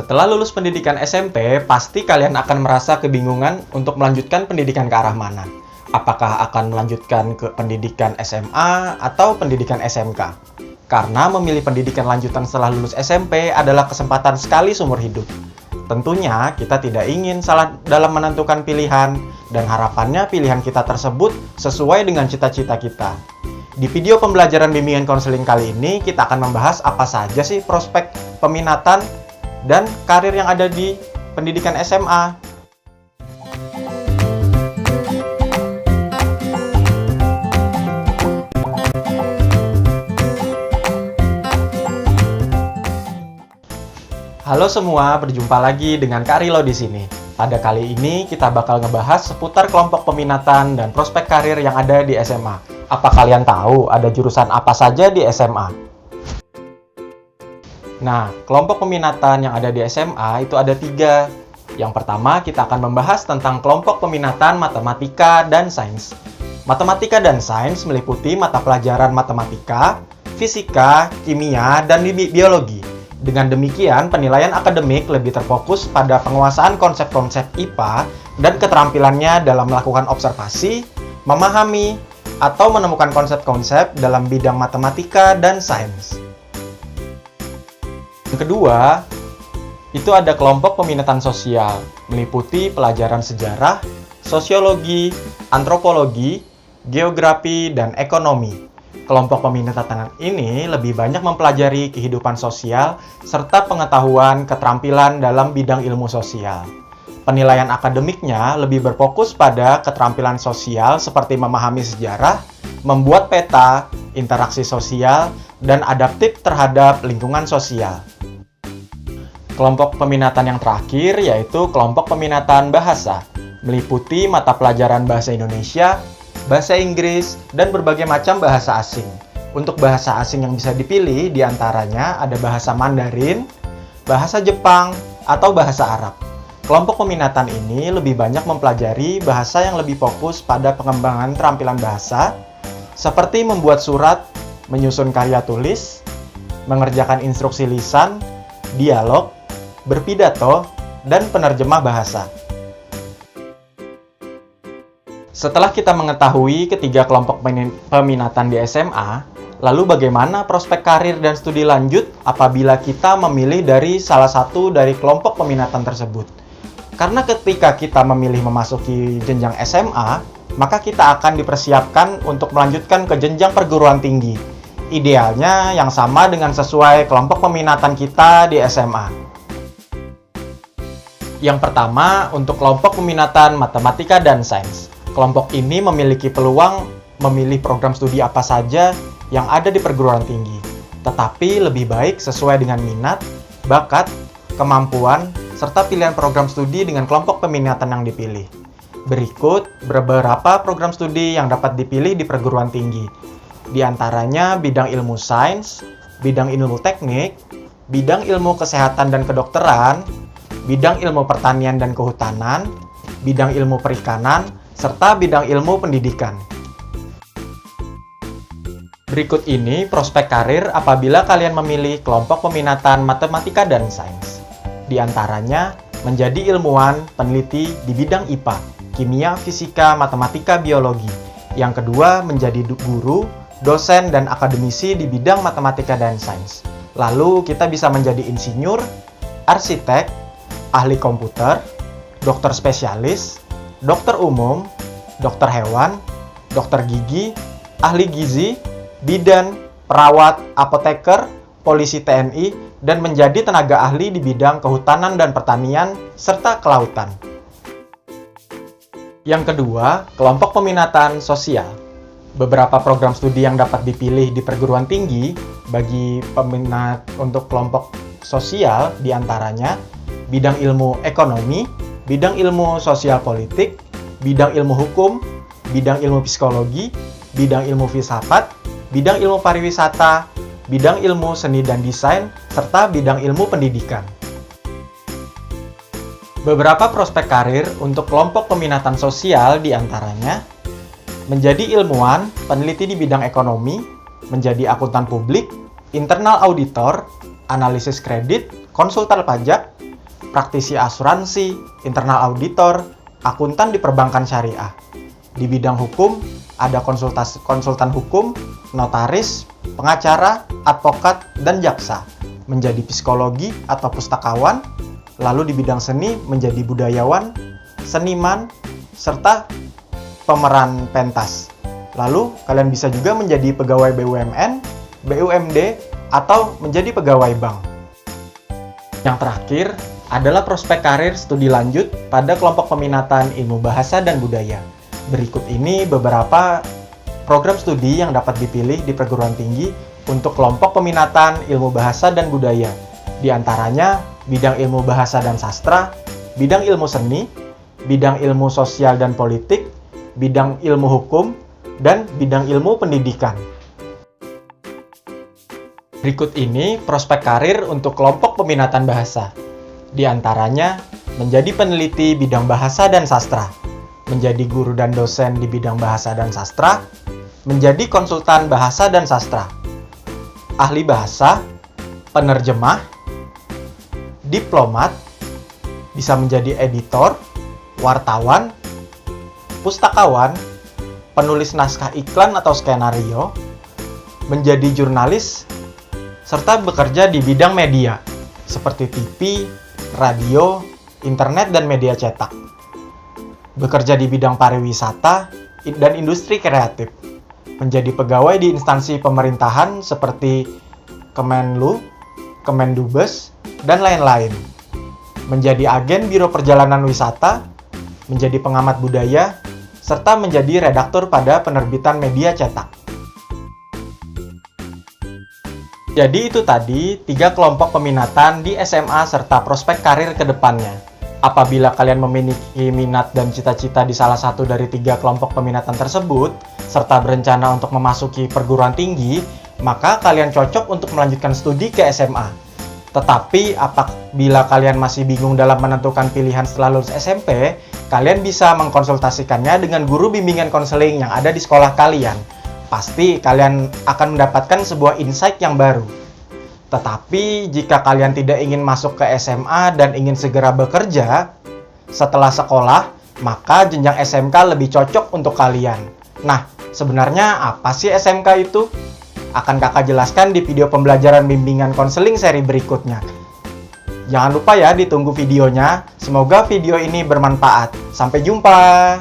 Setelah lulus pendidikan SMP, pasti kalian akan merasa kebingungan untuk melanjutkan pendidikan ke arah mana. Apakah akan melanjutkan ke pendidikan SMA atau pendidikan SMK? Karena memilih pendidikan lanjutan setelah lulus SMP adalah kesempatan sekali seumur hidup. Tentunya kita tidak ingin salah dalam menentukan pilihan, dan harapannya pilihan kita tersebut sesuai dengan cita-cita kita. Di video pembelajaran bimbingan konseling kali ini, kita akan membahas apa saja sih prospek peminatan dan karir yang ada di pendidikan SMA. Halo semua, berjumpa lagi dengan Kak Rilo di sini. Pada kali ini kita bakal ngebahas seputar kelompok peminatan dan prospek karir yang ada di SMA. Apa kalian tahu ada jurusan apa saja di SMA? Nah, kelompok peminatan yang ada di SMA itu ada 3. Yang pertama, kita akan membahas tentang kelompok peminatan matematika dan sains. Matematika dan sains meliputi mata pelajaran matematika, fisika, kimia, dan biologi. Dengan demikian, penilaian akademik lebih terfokus pada penguasaan konsep-konsep IPA dan keterampilannya dalam melakukan observasi, memahami, atau menemukan konsep-konsep dalam bidang matematika dan sains. Yang kedua, itu ada kelompok peminatan sosial, meliputi pelajaran sejarah, sosiologi, antropologi, geografi, dan ekonomi. Kelompok peminatan ini lebih banyak mempelajari kehidupan sosial serta pengetahuan keterampilan dalam bidang ilmu sosial. Penilaian akademiknya lebih berfokus pada keterampilan sosial seperti memahami sejarah, membuat peta, interaksi sosial, dan adaptif terhadap lingkungan sosial. Kelompok peminatan yang terakhir yaitu kelompok peminatan bahasa, meliputi mata pelajaran bahasa Indonesia, bahasa Inggris, dan berbagai macam bahasa asing. Untuk bahasa asing yang bisa dipilih diantaranya ada bahasa Mandarin, bahasa Jepang, atau bahasa Arab. Kelompok peminatan ini lebih banyak mempelajari bahasa yang lebih fokus pada pengembangan keterampilan bahasa, seperti membuat surat, menyusun karya tulis, mengerjakan instruksi lisan, dialog, berpidato, dan penerjemah bahasa. Setelah kita mengetahui ketiga kelompok peminatan di SMA, lalu bagaimana prospek karir dan studi lanjut apabila kita memilih dari salah satu dari kelompok peminatan tersebut? Karena ketika kita memilih memasuki jenjang SMA, maka kita akan dipersiapkan untuk melanjutkan ke jenjang perguruan tinggi. Idealnya yang sama dengan sesuai kelompok peminatan kita di SMA. Yang pertama, untuk kelompok peminatan matematika dan sains. Kelompok ini memiliki peluang memilih program studi apa saja yang ada di perguruan tinggi, tetapi lebih baik sesuai dengan minat, bakat, kemampuan, serta pilihan program studi dengan kelompok peminatan yang dipilih. Berikut beberapa program studi yang dapat dipilih di perguruan tinggi. Di antaranya bidang ilmu sains, bidang ilmu teknik, bidang ilmu kesehatan dan kedokteran, bidang ilmu pertanian dan kehutanan, bidang ilmu perikanan, serta bidang ilmu pendidikan. Berikut ini prospek karir apabila kalian memilih kelompok peminatan matematika dan sains. Di antaranya, menjadi ilmuwan peneliti di bidang IPA, kimia, fisika, matematika, biologi. Yang kedua, menjadi guru, dosen, dan akademisi di bidang matematika dan sains. Lalu kita bisa menjadi insinyur, arsitek, ahli komputer, dokter spesialis, dokter umum, dokter hewan, dokter gigi, ahli gizi, bidan, perawat, apoteker, polisi TNI, dan menjadi tenaga ahli di bidang kehutanan dan pertanian, serta kelautan. Yang kedua, kelompok peminatan sosial. Beberapa program studi yang dapat dipilih di perguruan tinggi bagi peminat untuk kelompok sosial diantaranya bidang ilmu ekonomi, bidang ilmu sosial politik, bidang ilmu hukum, bidang ilmu psikologi, bidang ilmu filsafat, bidang ilmu pariwisata, bidang ilmu seni dan desain, serta bidang ilmu pendidikan. Beberapa prospek karir untuk kelompok peminatan sosial diantaranya menjadi ilmuwan, peneliti di bidang ekonomi, menjadi akuntan publik, internal auditor, analisis kredit, konsultan pajak, praktisi asuransi, internal auditor, akuntan di perbankan syariah. Di bidang hukum, ada konsultan hukum, notaris, pengacara, advokat, dan jaksa. Menjadi psikologi atau pustakawan, lalu di bidang seni menjadi budayawan, seniman, serta pemeran pentas. Lalu kalian bisa juga menjadi pegawai BUMN, BUMD, atau menjadi pegawai bank. Yang terakhir adalah prospek karir studi lanjut pada kelompok peminatan ilmu bahasa dan budaya. Berikut ini beberapa program studi yang dapat dipilih di perguruan tinggi untuk kelompok peminatan ilmu bahasa dan budaya. Di antaranya bidang ilmu bahasa dan sastra, bidang ilmu seni, bidang ilmu sosial dan politik, bidang ilmu hukum, dan bidang ilmu pendidikan. Berikut ini prospek karir untuk kelompok peminatan bahasa. Di antaranya, menjadi peneliti bidang bahasa dan sastra, menjadi guru dan dosen di bidang bahasa dan sastra, menjadi konsultan bahasa dan sastra, ahli bahasa, penerjemah, diplomat, bisa menjadi editor, wartawan, pustakawan, penulis naskah iklan atau skenario, menjadi jurnalis, serta bekerja di bidang media, seperti TV, radio, internet, dan media cetak. Bekerja di bidang pariwisata dan industri kreatif. Menjadi pegawai di instansi pemerintahan seperti Kemenlu, Kemendubes, dan lain-lain. Menjadi agen biro perjalanan wisata, menjadi pengamat budaya, serta menjadi redaktur pada penerbitan media cetak. Jadi itu tadi 3 kelompok peminatan di SMA serta prospek karir ke depannya. Apabila kalian memiliki minat dan cita-cita di salah satu dari 3 kelompok peminatan tersebut, serta berencana untuk memasuki perguruan tinggi, maka kalian cocok untuk melanjutkan studi ke SMA. Tetapi apabila kalian masih bingung dalam menentukan pilihan setelah lulus SMP, kalian bisa mengkonsultasikannya dengan guru bimbingan konseling yang ada di sekolah kalian. Pasti kalian akan mendapatkan sebuah insight yang baru. Tetapi jika kalian tidak ingin masuk ke SMA dan ingin segera bekerja setelah sekolah, maka jenjang SMK lebih cocok untuk kalian. Nah, sebenarnya apa sih SMK itu? Akan kakak jelaskan di video pembelajaran bimbingan konseling seri berikutnya. Jangan lupa ya ditunggu videonya. Semoga video ini bermanfaat. Sampai jumpa!